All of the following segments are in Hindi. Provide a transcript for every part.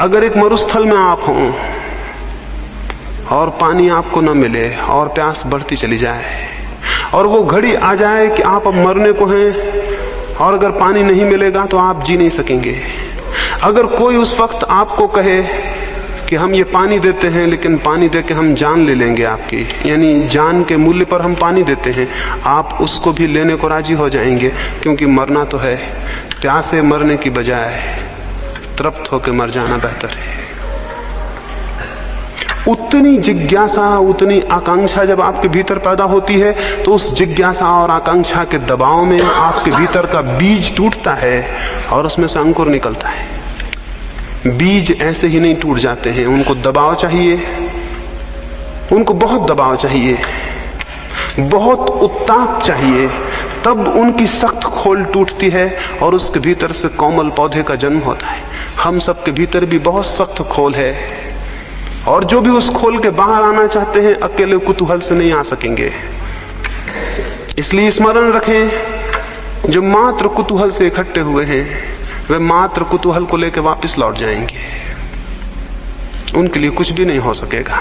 अगर एक मरुस्थल में आप हों और पानी आपको न मिले और प्यास बढ़ती चली जाए और वो घड़ी आ जाए कि आप अब मरने को हैं और अगर पानी नहीं मिलेगा तो आप जी नहीं सकेंगे, अगर कोई उस वक्त आपको कहे कि हम ये पानी देते हैं लेकिन पानी दे के हम जान ले लेंगे आपकी, यानी जान के मूल्य पर हम पानी देते हैं, आप उसको भी लेने को राजी हो जाएंगे, क्योंकि मरना तो है। प्यासे मरने की बजाय तृप्त होकर मर जाना बेहतर है। उतनी जिज्ञासा, उतनी आकांक्षा जब आपके भीतर पैदा होती है तो उस जिज्ञासा और आकांक्षा के दबाव में आपके भीतर का बीज टूटता है और उसमें से अंकुर निकलता है। बीज ऐसे ही नहीं टूट जाते हैं, उनको दबाव चाहिए, उनको बहुत दबाव चाहिए, बहुत उत्ताप चाहिए, तब उनकी सख्त खोल टूटती है और उसके भीतर से कोमल पौधे का जन्म होता है। हम सबके भीतर भी बहुत सख्त खोल है और जो भी उस खोल के बाहर आना चाहते हैं अकेले कुतूहल से नहीं आ सकेंगे। इसलिए स्मरण रखें, जो मात्र कुतूहल से इकट्ठे हुए हैं वे मात्र कुतूहल को लेकर वापस लौट जाएंगे, उनके लिए कुछ भी नहीं हो सकेगा।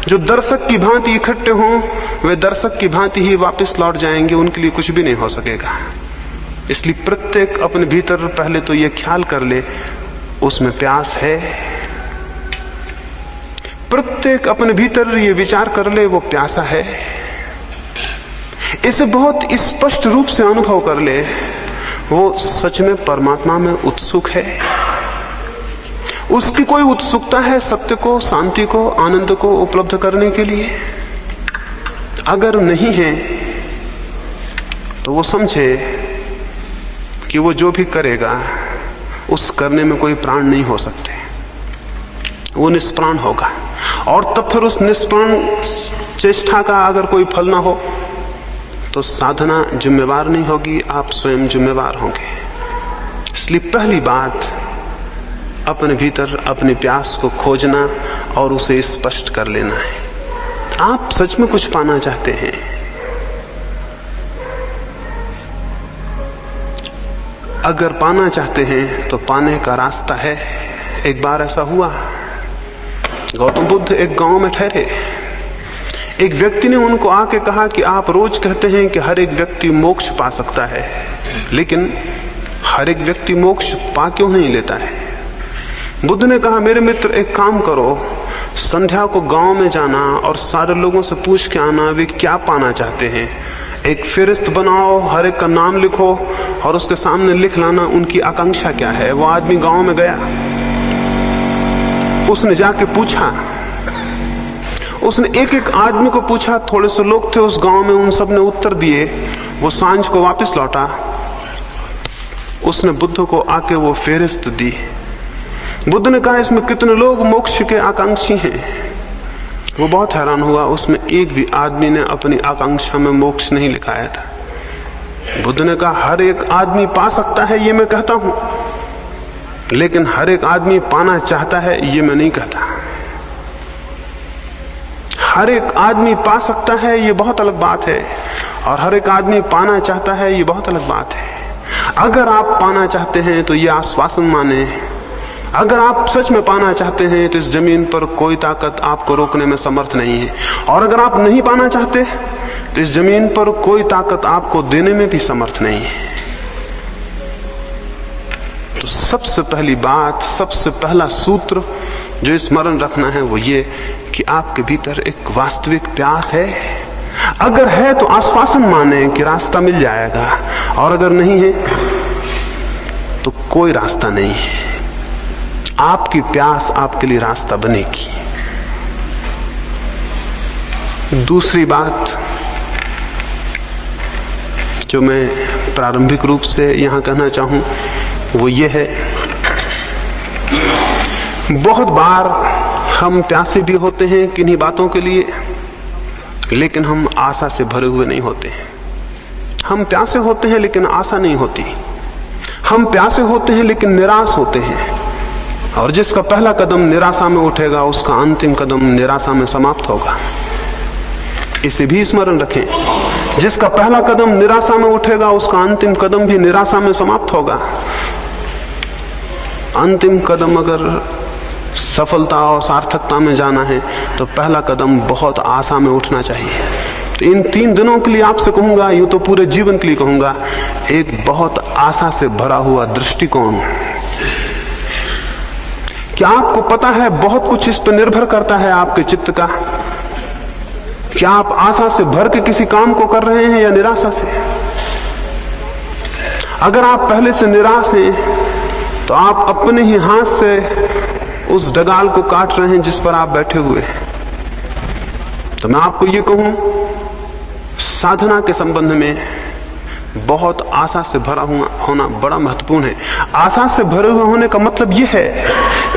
जो दर्शक की भांति इकट्ठे हों वे दर्शक की भांति ही वापस लौट जाएंगे, उनके लिए कुछ भी नहीं हो सकेगा। इसलिए प्रत्येक अपने भीतर पहले तो ये ख्याल कर ले उसमें प्यास है, प्रत्येक अपने भीतर ये विचार कर ले वो प्यासा है, इसे बहुत स्पष्ट रूप से अनुभव कर ले वो सच में परमात्मा में उत्सुक है। उसकी कोई उत्सुकता है सत्य को, शांति को, आनंद को उपलब्ध करने के लिए? अगर नहीं है तो वो समझे कि वो जो भी करेगा उस करने में कोई प्राण नहीं हो सकते, वो निष्प्राण होगा। और तब फिर उस निष्प्राण चेष्टा का अगर कोई फल ना हो तो साधना जिम्मेवार नहीं होगी, आप स्वयं जिम्मेवार होंगे। इसलिए पहली बात अपने भीतर अपने प्यास को खोजना और उसे स्पष्ट कर लेना है। आप सच में कुछ पाना चाहते हैं, अगर पाना चाहते हैं तो पाने का रास्ता है। एक बार ऐसा हुआ, गौतम बुद्ध एक गांव में ठहरे। एक व्यक्ति ने उनको आके कहा कि आप रोज कहते हैं कि हर एक व्यक्ति मोक्ष पा सकता है, लेकिन हर एक व्यक्ति मोक्ष पा क्यों नहीं लेता है? बुद्ध ने कहा, मेरे मित्र एक काम करो, संध्या को गांव में जाना और सारे लोगों से पूछ के आना वे क्या पाना चाहते हैं। एक फहरिस्त बनाओ, हर एक का नाम लिखो और उसके सामने लिख लाना उनकी आकांक्षा क्या है। वो आदमी गांव में गया, उसने जाके पूछा, उसने एक एक आदमी को पूछा, थोड़े से लोग थे उस गांव में, उन सब ने उत्तर दिए। वो सांझ को वापस लौटा, उसने बुद्ध को आके वो फेहरिस्त दी। बुद्ध ने कहा, इसमें कितने लोग मोक्ष के आकांक्षी हैं? वो बहुत हैरान हुआ, उसमें एक भी आदमी ने अपनी आकांक्षा में मोक्ष नहीं लिखाया था। बुद्ध ने कहा, हर एक आदमी पा सकता है ये मैं कहता हूं, लेकिन हर एक आदमी पाना चाहता है ये मैं नहीं कहता। हर एक आदमी पा सकता है ये बहुत अलग बात है, और हर एक आदमी पाना चाहता है ये बहुत अलग बात है। अगर आप पाना चाहते हैं तो ये आश्वासन माने, अगर आप सच में पाना चाहते हैं तो इस जमीन पर कोई ताकत आपको रोकने में समर्थ नहीं है, और अगर आप नहीं पाना चाहते तो इस जमीन पर कोई ताकत आपको देने में भी समर्थ नहीं है। तो सबसे पहली बात, सबसे पहला सूत्र जो स्मरण रखना है वो ये कि आपके भीतर एक वास्तविक प्यास है। अगर है तो आश्वासन माने कि रास्ता मिल जाएगा, और अगर नहीं है तो कोई रास्ता नहीं है। आपकी प्यास आपके लिए रास्ता बनेगी। दूसरी बात जो मैं प्रारंभिक रूप से यहां कहना चाहूं वो ये है, बहुत बार हम प्यासे भी होते हैं किन्हीं बातों के लिए, लेकिन हम आशा से भरे हुए नहीं होते हैं। हम प्यासे होते हैं लेकिन आशा नहीं होती। हम प्यासे होते हैं लेकिन निराश होते हैं, और जिसका पहला कदम निराशा में उठेगा उसका अंतिम कदम निराशा में समाप्त होगा। इसे भी स्मरण रखें, जिसका पहला कदम निराशा में उठेगा उसका अंतिम कदम भी निराशा में समाप्त होगा। अंतिम कदम अगर सफलता और सार्थकता में जाना है तो पहला कदम बहुत आशा में उठना चाहिए। तो इन 3 दिनों के लिए आपसे कहूंगा, यूं तो पूरे जीवन के लिए कहूंगा, एक बहुत आशा से भरा हुआ दृष्टिकोण। क्या आपको पता है बहुत कुछ इस पर निर्भर करता है आपके चित्त का। क्या आप आशा से भर के किसी काम को कर रहे हैं या निराशा से? अगर आप पहले से निराश हैं तो आप अपने ही हाथ से उस डगाल को काट रहे हैं जिस पर आप बैठे हुए हैं। तो मैं आपको ये कहूं, साधना के संबंध में बहुत आशा से भरा हुआ होना बड़ा महत्वपूर्ण है। आशा से भरे हुए होने का मतलब यह है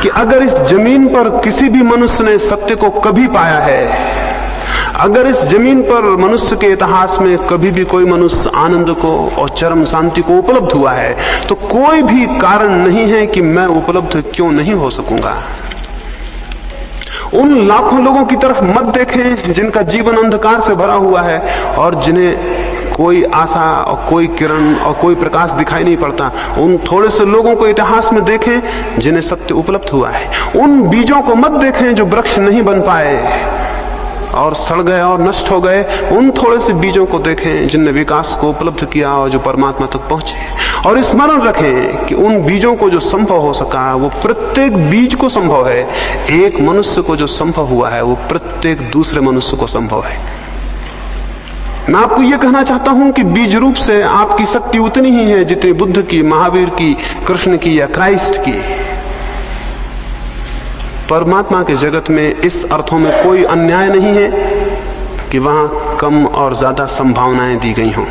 कि अगर इस जमीन पर किसी भी मनुष्य ने सत्य को कभी पाया है, अगर इस जमीन पर मनुष्य के इतिहास में कभी भी कोई मनुष्य आनंद को और चरम शांति को उपलब्ध हुआ है, तो कोई भी कारण नहीं है कि मैं उपलब्ध क्यों नहीं हो सकूंगा। उन लाखों लोगों की तरफ मत देखें जिनका जीवन अंधकार से भरा हुआ है और जिन्हें कोई आशा और कोई किरण और कोई प्रकाश दिखाई नहीं पड़ता। उन थोड़े से लोगों को इतिहास में देखें जिन्हें सत्य उपलब्ध हुआ है। उन बीजों को मत देखें जो वृक्ष नहीं बन पाए और सड़ गए और नष्ट हो गए। उन थोड़े से बीजों को देखें जिनने विकास को उपलब्ध किया और जो परमात्मा तक पहुंचे। और स्मरण रखें कि उन बीजों को जो संभव हो सका वो प्रत्येक बीज को संभव है। एक मनुष्य को जो संभव हुआ है वो प्रत्येक दूसरे मनुष्य को संभव है। मैं आपको यह कहना चाहता हूं कि बीज रूप से आपकी शक्ति उतनी ही है जितनी बुद्ध की, महावीर की, कृष्ण की या क्राइस्ट की। परमात्मा के जगत में इस अर्थों में कोई अन्याय नहीं है कि वहां कम और ज्यादा संभावनाएं दी गई हों।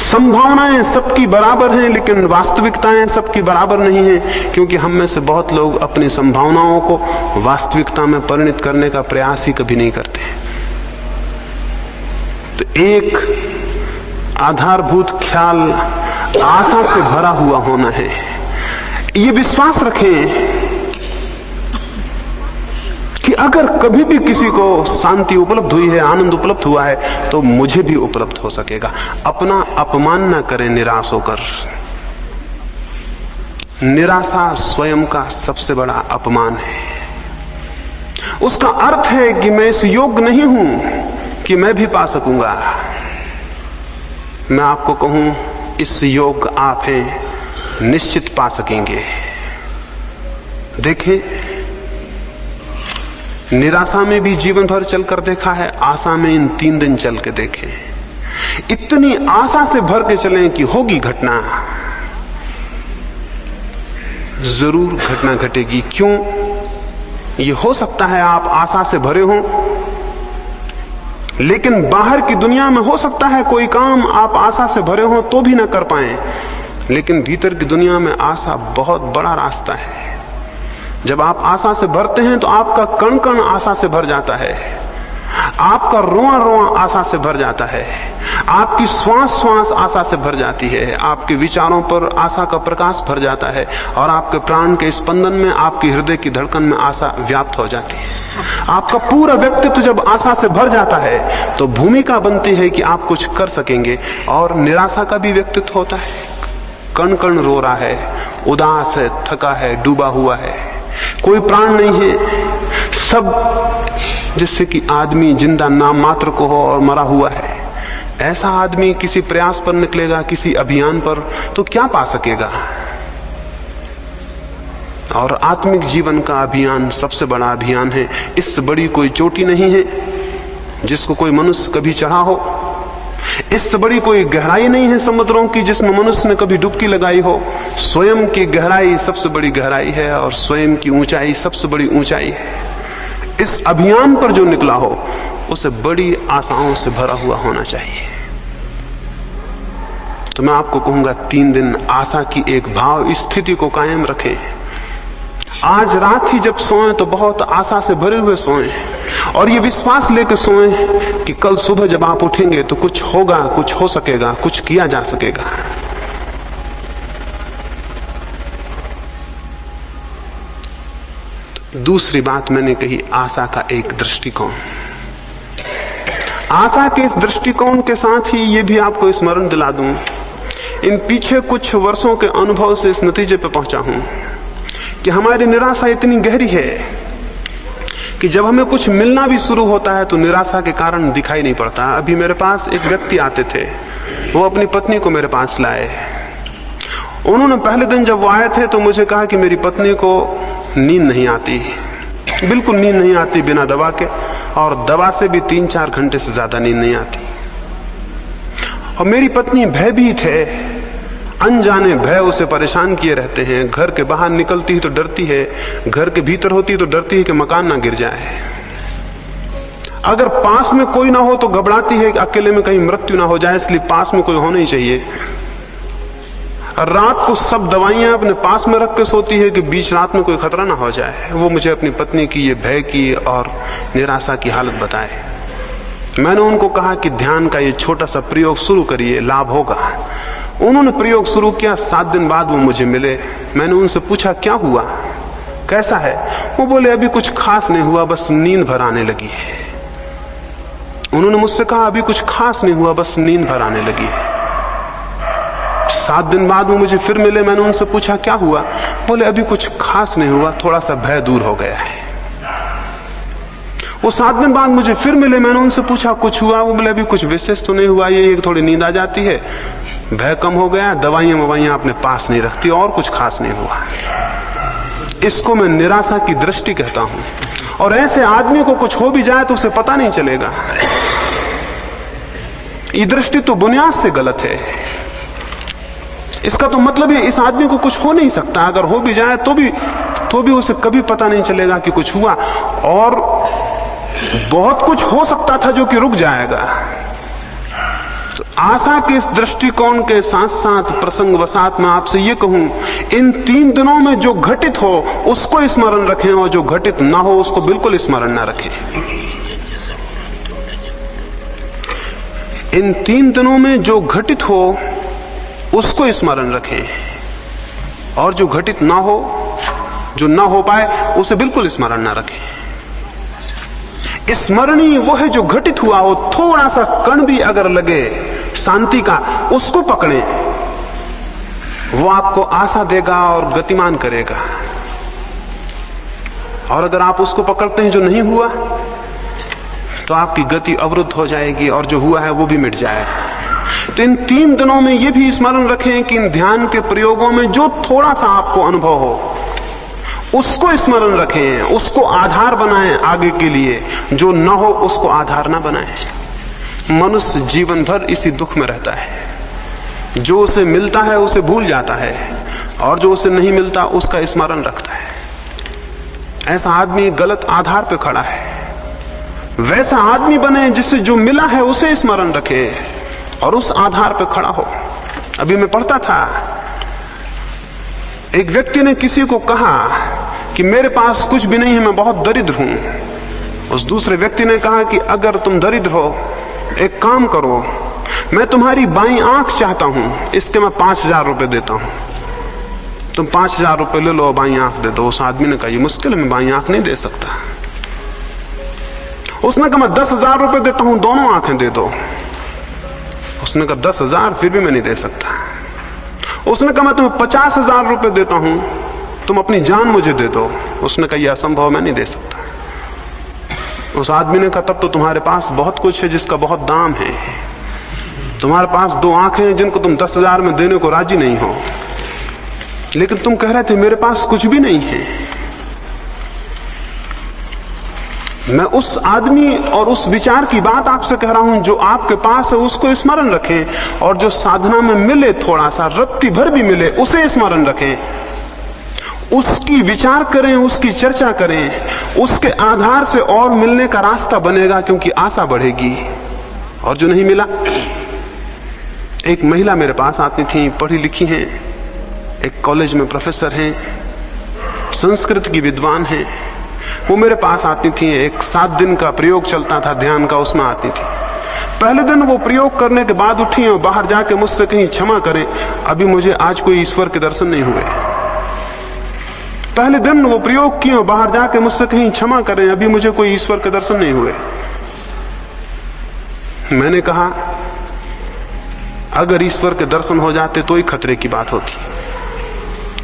संभावनाएं सबकी बराबर हैं, लेकिन वास्तविकताएं सबकी बराबर नहीं हैं, क्योंकि हम में से बहुत लोग अपनी संभावनाओं को वास्तविकता में परिणत करने का प्रयास ही कभी नहीं करते। तो एक आधारभूत ख्याल आशा से भरा हुआ होना है। ये विश्वास रखें कि अगर कभी भी किसी को शांति उपलब्ध हुई है, आनंद उपलब्ध हुआ है, तो मुझे भी उपलब्ध हो सकेगा। अपना अपमान न करें निराश होकर। निराशा स्वयं का सबसे बड़ा अपमान है। उसका अर्थ है कि मैं इस योग्य नहीं हूं कि मैं भी पा सकूंगा। मैं आपको कहूं, इस योग्य आप हैं, निश्चित पा सकेंगे। देखें, निराशा में भी जीवन भर चलकर देखा है, आशा में इन 3 दिन चल के देखें। इतनी आशा से भर के चलें कि होगी घटना, जरूर घटना घटेगी। क्यों? ये हो सकता है आप आशा से भरे हों, लेकिन बाहर की दुनिया में हो सकता है कोई काम आप आशा से भरे हों तो भी ना कर पाएं, लेकिन भीतर की दुनिया में आशा बहुत बड़ा रास्ता है। जब आप आशा से भरते हैं तो आपका कण कण आशा से भर जाता है, आपका रोआ रोआ आशा से भर जाता है, आपकी श्वास श्वास आशा से भर जाती है, आपके विचारों पर आशा का प्रकाश भर जाता है और आपके प्राण के स्पंदन में, आपकी हृदय की धड़कन में आशा व्याप्त हो जाती है। आपका पूरा व्यक्तित्व जब आशा से भर जाता है तो भूमिका बनती है कि आप कुछ कर सकेंगे। और निराशा का भी व्यक्तित्व होता है, कण कण रो रहा है, उदास है, थका है, डूबा हुआ है, कोई प्राण नहीं है, सब जिससे कि आदमी जिंदा नाम मात्र को हो और मरा हुआ है। ऐसा आदमी किसी प्रयास पर निकलेगा, किसी अभियान पर, तो क्या पा सकेगा? और आत्मिक जीवन का अभियान सबसे बड़ा अभियान है। इससे बड़ी कोई चोटी नहीं है जिसको कोई मनुष्य कभी चढ़ा हो। इससे बड़ी कोई गहराई नहीं है समुद्रों की जिसमें मनुष्य ने कभी डुबकी लगाई हो। स्वयं की गहराई सबसे बड़ी गहराई है और स्वयं की ऊंचाई सबसे बड़ी ऊंचाई है। इस अभियान पर जो निकला हो उसे बड़ी आशाओं से भरा हुआ होना चाहिए। तो मैं आपको कहूंगा, 3 दिन आशा की एक भाव स्थिति को कायम रखें। आज रात ही जब सोएं तो बहुत आशा से भरे हुए सोएं और ये विश्वास लेकर सोएं कि कल सुबह जब आप उठेंगे तो कुछ होगा, कुछ हो सकेगा, कुछ किया जा सकेगा। दूसरी बात मैंने कही, आशा का एक दृष्टिकोण। आशा के इस दृष्टिकोण के साथ ही ये भी आपको स्मरण दिला दूं, इन पीछे कुछ वर्षों के अनुभव से इस नतीजे पर पहुंचा हूं कि हमारी निराशा इतनी गहरी है कि जब हमें कुछ मिलना भी शुरू होता है तो निराशा के कारण दिखाई नहीं पड़ता। अभी मेरे पास एक व्यक्ति आते थे, वो अपनी पत्नी को मेरे पास लाए। उन्होंने पहले दिन जब वो आए थे तो मुझे कहा कि मेरी पत्नी को नींद नहीं आती, बिल्कुल नींद नहीं आती बिना दवा के, और दवा से भी 3-4 घंटे से ज्यादा नींद नहीं आती। और मेरी पत्नी भयभीत है, अनजाने भय उसे परेशान किए रहते हैं। घर के बाहर निकलती है तो डरती है, घर के भीतर होती है तो डरती है कि मकान ना गिर जाए। अगर पास में कोई ना हो तो घबराती है कि अकेले में कहीं मृत्यु ना हो जाए, इसलिए पास में कोई होना ही चाहिए। रात को सब दवाइयां अपने पास में रख के सोती है कि बीच रात में कोई खतरा ना हो जाए। वो मुझे अपनी पत्नी की ये भय की और निराशा की हालत बताए। मैंने उनको कहा कि ध्यान का ये छोटा सा प्रयोग शुरू करिए, लाभ होगा। उन्होंने प्रयोग शुरू किया। 7 दिन बाद वो मुझे मिले। मैंने उनसे पूछा क्या हुआ, कैसा है? वो बोले अभी कुछ खास नहीं हुआ, बस नींद भर आने लगी है। उन्होंने मुझसे कहा अभी कुछ खास नहीं हुआ, बस नींद भर आने लगी है। 7 दिन बाद वो मुझे फिर मिले। मैंने उनसे पूछा क्या हुआ? बोले अभी कुछ खास नहीं हुआ, थोड़ा सा भय दूर हो गया है। वो 7 दिन बाद मुझे फिर मिले। मैंने उनसे पूछा कुछ हुआ? वो बोले अभी कुछ विशेष तो नहीं हुआ, ये थोड़ी नींद आ जाती है, भय कम हो गया, दवाइयां अपने पास नहीं रखती, और कुछ खास नहीं हुआ। इसको मैं निराशा की दृष्टि कहता हूं। और ऐसे आदमी को कुछ हो भी जाए तो उसे पता नहीं चलेगा। ये दृष्टि तो बुनियाद से गलत है। इसका तो मतलब है इस आदमी को कुछ हो नहीं सकता, अगर हो भी जाए तो भी उसे कभी पता नहीं चलेगा कि कुछ हुआ। और बहुत कुछ हो सकता था जो कि रुक जाएगा। तो आशा के इस दृष्टिकोण के साथ साथ प्रसंगवशात मैं आपसे ये कहूं, इन 3 दिनों में जो घटित हो उसको स्मरण रखें, और जो घटित ना हो उसको बिल्कुल स्मरण ना रखें। इन 3 दिनों में जो घटित हो उसको स्मरण रखें, और जो घटित ना हो, जो ना हो पाए, उसे बिल्कुल स्मरण ना रखें। स्मरणीय वो है जो घटित हुआ हो, थोड़ा सा कण भी अगर लगे शांति का, उसको पकड़ें। वो आपको आशा देगा और गतिमान करेगा। और अगर आप उसको पकड़ते हैं जो नहीं हुआ, तो आपकी गति अवरुद्ध हो जाएगी, और जो हुआ है वो भी मिट जाएगा। तो इन 3 दिनों में ये भी स्मरण रखें कि इन ध्यान के प्रयोगों में जो थोड़ा सा आपको अनुभव हो उसको स्मरण रखें, उसको आधार बनाएं आगे के लिए। जो न हो उसको आधार ना बनाएं। मनुष्य जीवन भर इसी दुख में रहता है। जो उसे मिलता है उसे भूल जाता है, और जो उसे नहीं मिलता उसका स्मरण रखता है। ऐसा आदमी गलत आधार पे खड़ा है। वैसा आदमी बने जिससे जो मिला है उसे स्मरण रखे और उस आधार पे खड़ा हो। अभी मैं पढ़ता था, एक व्यक्ति ने किसी को कहा कि मेरे पास कुछ भी नहीं है, मैं बहुत दरिद्र हूं। उस दूसरे व्यक्ति ने कहा कि अगर तुम दरिद्र हो, एक काम करो, मैं तुम्हारी बाईं आंख चाहता हूं, इसके मैं 5000 रुपए देता हूं। तुम 5000 रुपए ले लो, बाईं आंख दे दो। उस आदमी ने कहा ये मुश्किल है, मैं बाईं आंख नहीं दे सकता। उसने कहा मैं 10,000 रुपए देता हूं, दोनों आंखें दे दो। उसने कहा 10,000 फिर भी मैं नहीं दे सकता। उसने कहा मैं तुम्हें 50,000 रुपए देता हूं, तुम अपनी जान मुझे दे दो। उसने कहा यह असंभव, मैं नहीं दे सकता। उस आदमी ने कहा तब तो तुम्हारे पास बहुत कुछ है जिसका बहुत दाम है। तुम्हारे पास 2 आंखें हैं जिनको तुम 10,000 में देने को राजी नहीं हो, लेकिन तुम कह रहे थे मेरे पास कुछ भी नहीं है। मैं उस आदमी और उस विचार की बात आपसे कह रहा हूं। जो आपके पास है उसको स्मरण रखें, और जो साधना में मिले, थोड़ा सा रत्ती भर भी मिले, उसे स्मरण रखें। उसकी विचार करें, उसकी चर्चा करें। उसके आधार से और मिलने का रास्ता बनेगा, क्योंकि आशा बढ़ेगी। और जो नहीं मिला, एक महिला मेरे पास आती थी, पढ़ी लिखी हैं, एक कॉलेज में प्रोफेसर हैं, संस्कृत की विद्वान हैं। वो मेरे पास आती थी। एक 7 दिन का प्रयोग चलता था ध्यान का, उसमें आती थी। पहले दिन वो प्रयोग करने के बाद उठी और बाहर जाके मुझसे कहीं क्षमा करें, अभी मुझे आज कोई ईश्वर के दर्शन नहीं हुए। पहले दिन वो प्रयोग किए और बाहर जाके मुझसे कहीं क्षमा करें, अभी मुझे कोई ईश्वर के दर्शन नहीं हुए। मैंने कहा अगर ईश्वर के दर्शन हो जाते तो ही खतरे की बात होती।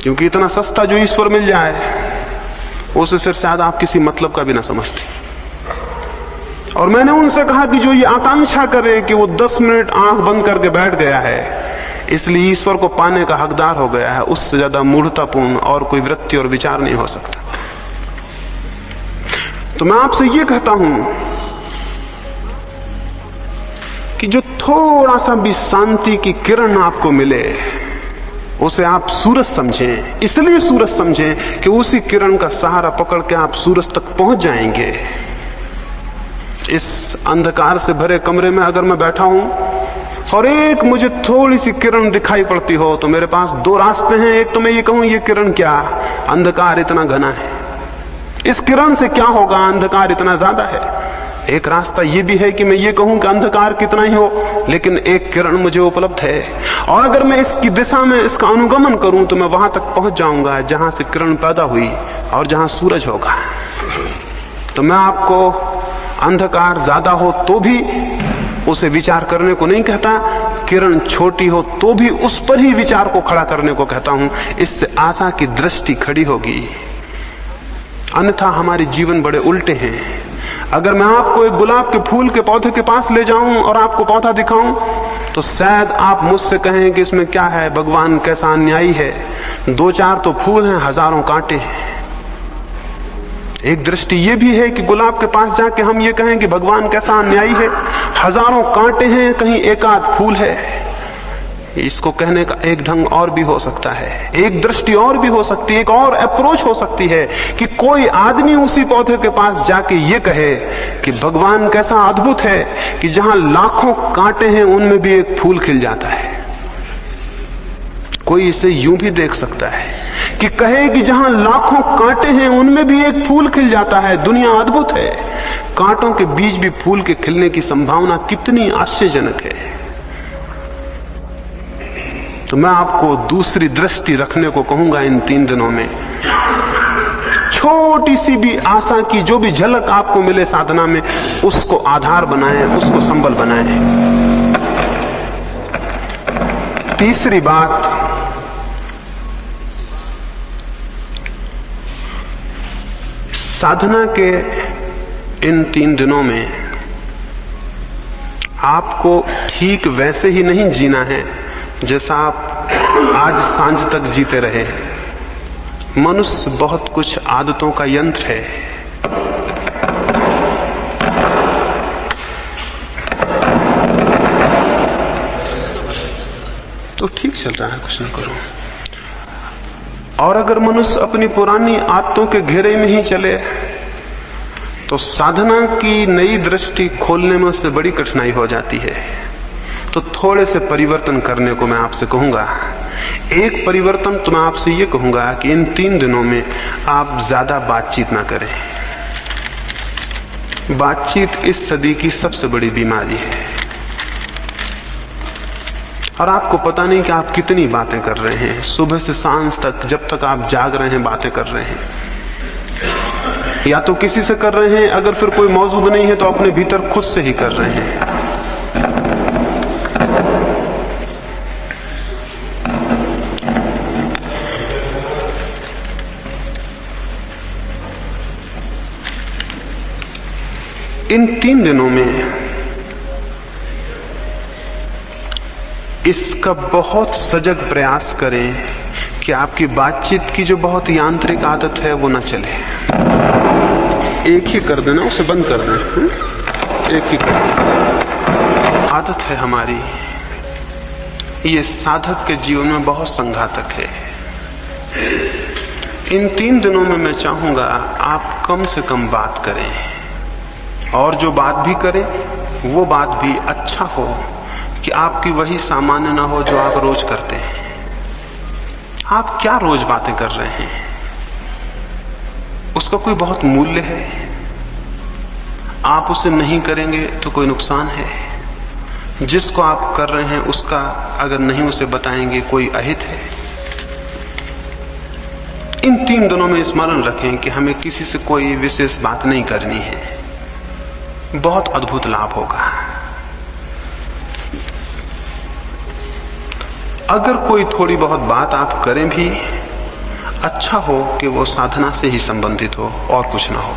क्योंकि इतना सस्ता जो ईश्वर मिल जाए उसे फिर शायद आप किसी मतलब का भी ना समझते। और मैंने उनसे कहा कि जो ये आकांक्षा करे कि वो 10 मिनट आंख बंद करके बैठ गया है इसलिए ईश्वर को पाने का हकदार हो गया है, उससे ज्यादा मूढ़तापूर्ण और कोई वृत्ति और विचार नहीं हो सकता। तो मैं आपसे ये कहता हूं कि जो थोड़ा सा भी शांति की किरण आपको मिले उसे आप सूरज समझें। इसलिए सूरज समझें कि उसी किरण का सहारा पकड़ के आप सूरज तक पहुंच जाएंगे। इस अंधकार से भरे कमरे में अगर मैं बैठा हूं और एक मुझे थोड़ी सी किरण दिखाई पड़ती हो तो मेरे पास 2 रास्ते हैं। एक तो मैं ये कहूं ये किरण क्या, अंधकार इतना घना है, इस किरण से क्या होगा, अंधकार इतना ज्यादा है। एक रास्ता ये भी है कि मैं ये कहूं कि अंधकार कितना ही हो लेकिन एक किरण मुझे उपलब्ध है, और अगर मैं इसकी दिशा में इसका अनुगमन करूं तो मैं वहां तक पहुंच जाऊंगा जहां से किरण पैदा हुई और जहां सूरज होगा। तो मैं आपको अंधकार ज्यादा हो तो भी उसे विचार करने को नहीं कहता, किरण छोटी हो तो भी उस पर ही विचार को खड़ा करने को कहता हूं। इससे आशा की दृष्टि खड़ी होगी। अन्यथा हमारे जीवन बड़े उल्टे हैं। अगर मैं आपको एक गुलाब के फूल के पौधे के पास ले जाऊं और आपको पौधा दिखाऊं तो शायद आप मुझसे कहें कि इसमें क्या है, भगवान कैसा अन्यायी है, 2-4 तो फूल हैं, हजारों कांटे हैं। एक दृष्टि ये भी है कि गुलाब के पास जाके हम ये कहें कि भगवान कैसा अन्यायी है, हजारों कांटे हैं, कहीं एक आध फूल है। इसको कहने का एक ढंग और भी हो सकता है, एक दृष्टि और भी हो सकती है, एक और अप्रोच हो सकती है कि कोई आदमी उसी पौधे के पास जाके ये कहे कि भगवान कैसा अद्भुत है कि जहां लाखों कांटे हैं उनमें भी एक फूल खिल जाता है। कोई इसे यूं भी देख सकता है कि कहे कि जहां लाखों कांटे हैं उनमें भी एक फूल खिल जाता है, दुनिया अद्भुत है। कांटों के बीच भी फूल के खिलने की संभावना कितनी आश्चर्यजनक है। तो मैं आपको दूसरी दृष्टि रखने को कहूंगा इन 3 दिनों में। छोटी सी भी आशा की जो भी झलक आपको मिले साधना में, उसको आधार बनाएं, उसको संबल बनाएं। तीसरी बात, साधना के इन 3 दिनों में आपको ठीक वैसे ही नहीं जीना है जैसा आप आज सांझ तक जीते रहे हैं। मनुष्य बहुत कुछ आदतों का यंत्र है। तो ठीक चल रहा है, कुछ ना करो। और अगर मनुष्य अपनी पुरानी आदतों के घेरे में ही चले तो साधना की नई दृष्टि खोलने में उससे बड़ी कठिनाई हो जाती है। तो थोड़े से परिवर्तन करने को मैं आपसे कहूंगा। एक परिवर्तन तो मैं आपसे ये कहूंगा कि इन 3 दिनों में आप ज्यादा बातचीत ना करें। बातचीत इस सदी की सबसे बड़ी बीमारी है और आपको पता नहीं कि आप कितनी बातें कर रहे हैं। सुबह से सांझ तक, जब तक आप जाग रहे हैं, बातें कर रहे हैं। या तो किसी से कर रहे हैं, अगर फिर कोई मौजूद नहीं है तो अपने भीतर खुद से ही कर रहे हैं। इन 3 दिनों में इसका बहुत सजग प्रयास करें कि आपकी बातचीत की जो बहुत यांत्रिक आदत है वो ना चले। एक ही कर देना, उसे बंद कर दें। एक ही कर देना। आदत है हमारी, ये साधक के जीवन में बहुत संघातक है। इन 3 दिनों में मैं चाहूंगा आप कम से कम बात करें, और जो बात भी करें वो बात भी अच्छा हो कि आपकी वही सामान्य ना हो जो आप रोज करते हैं। आप क्या रोज बातें कर रहे हैं, उसका कोई बहुत मूल्य है? आप उसे नहीं करेंगे तो कोई नुकसान है? जिसको आप कर रहे हैं उसका अगर नहीं उसे बताएंगे कोई अहित है? इन 3 दिनों में स्मरण रखें कि हमें किसी से कोई विशेष बात नहीं करनी है। बहुत अद्भुत लाभ होगा। अगर कोई थोड़ी बहुत बात आप करें भी अच्छा हो कि वो साधना से ही संबंधित हो और कुछ ना हो।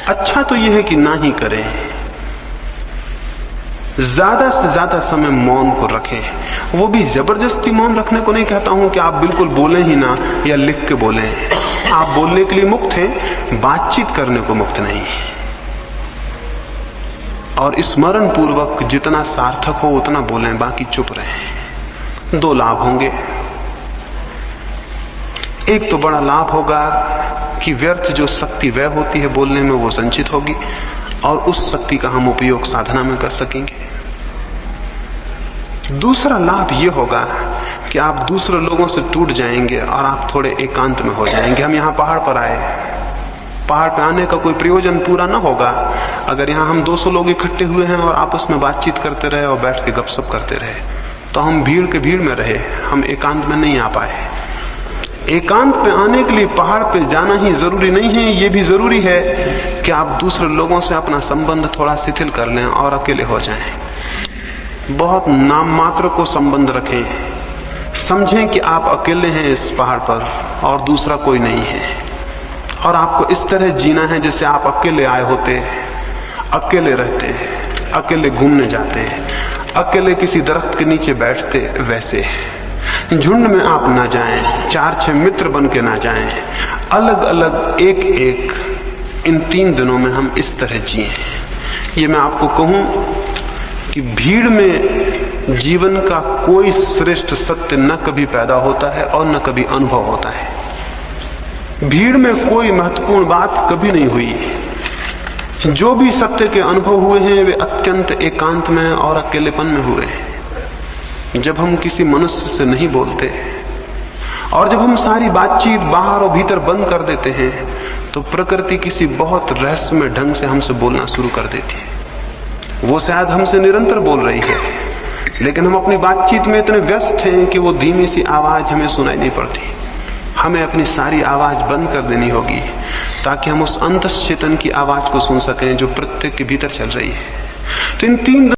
अच्छा तो यह है कि ना ही करें, ज्यादा से ज्यादा समय मौन को रखें। वो भी जबरदस्ती मौन रखने को नहीं कहता हूं कि आप बिल्कुल बोलें ही ना या लिख के बोलें। आप बोलने के लिए मुक्त हैं, बातचीत करने को मुक्त नहीं। और स्मरण पूर्वक जितना सार्थक हो उतना बोलें, बाकी चुप रहें। 2 लाभ होंगे। एक तो बड़ा लाभ होगा कि व्यर्थ जो शक्ति व्यय होती है बोलने में वो संचित होगी और उस शक्ति का हम उपयोग साधना में कर सकेंगे। दूसरा लाभ ये होगा कि आप दूसरे लोगों से टूट जाएंगे और आप थोड़े एकांत में हो जाएंगे। हम यहाँ पहाड़ पर आए, पहाड़ पे आने का कोई प्रयोजन पूरा ना होगा अगर यहाँ हम 200 लोग इकट्ठे हुए हैं और आपस में बातचीत करते रहे और बैठ के गपशप करते रहे, तो हम भीड़ के भीड़ में रहे, हम एकांत में नहीं आ पाए। एकांत पे आने के लिए पहाड़ पे जाना ही जरूरी नहीं है, ये भी जरूरी है कि आप दूसरे लोगों से अपना संबंध थोड़ा शिथिल कर लें और अकेले हो जाएं। बहुत नाम मात्र को संबंध रखें, समझें कि आप अकेले हैं इस पहाड़ पर और दूसरा कोई नहीं है, और आपको इस तरह जीना है जैसे आप अकेले आए होते, अकेले रहते, अकेले घूमने जाते, अकेले किसी दरख्त के नीचे बैठते। वैसे झुंड में आप ना जाएं, 4-6 मित्र बन के ना जाएं, अलग अलग एक एक। इन 3 दिनों में हम इस तरह जिए। ये मैं आपको कहूं कि भीड़ में जीवन का कोई श्रेष्ठ सत्य न कभी पैदा होता है और न कभी अनुभव होता है। भीड़ में कोई महत्वपूर्ण बात कभी नहीं हुई। जो भी सत्य के अनुभव हुए हैं वे अत्यंत एकांत में और अकेलेपन में हुए हैं। जब हम किसी मनुष्य से नहीं बोलते और जब हम सारी बातचीत बाहर और भीतर बंद कर देते हैं, तो प्रकृति किसी बहुत रहस्यमय ढंग से हमसे बोलना शुरू कर देती है। वो शायद हमसे निरंतर बोल रही है, लेकिन हम अपनी बातचीत में इतने व्यस्त हैं कि वो धीमी सी आवाज हमें सुनाई नहीं पड़ती। हमें अपनी सारी आवाज बंद कर देनी होगी ताकि हम उस अंतश्चेतन की आवाज को सुन सकें जो प्रत्येक के भीतर चल रही है। तो इन 3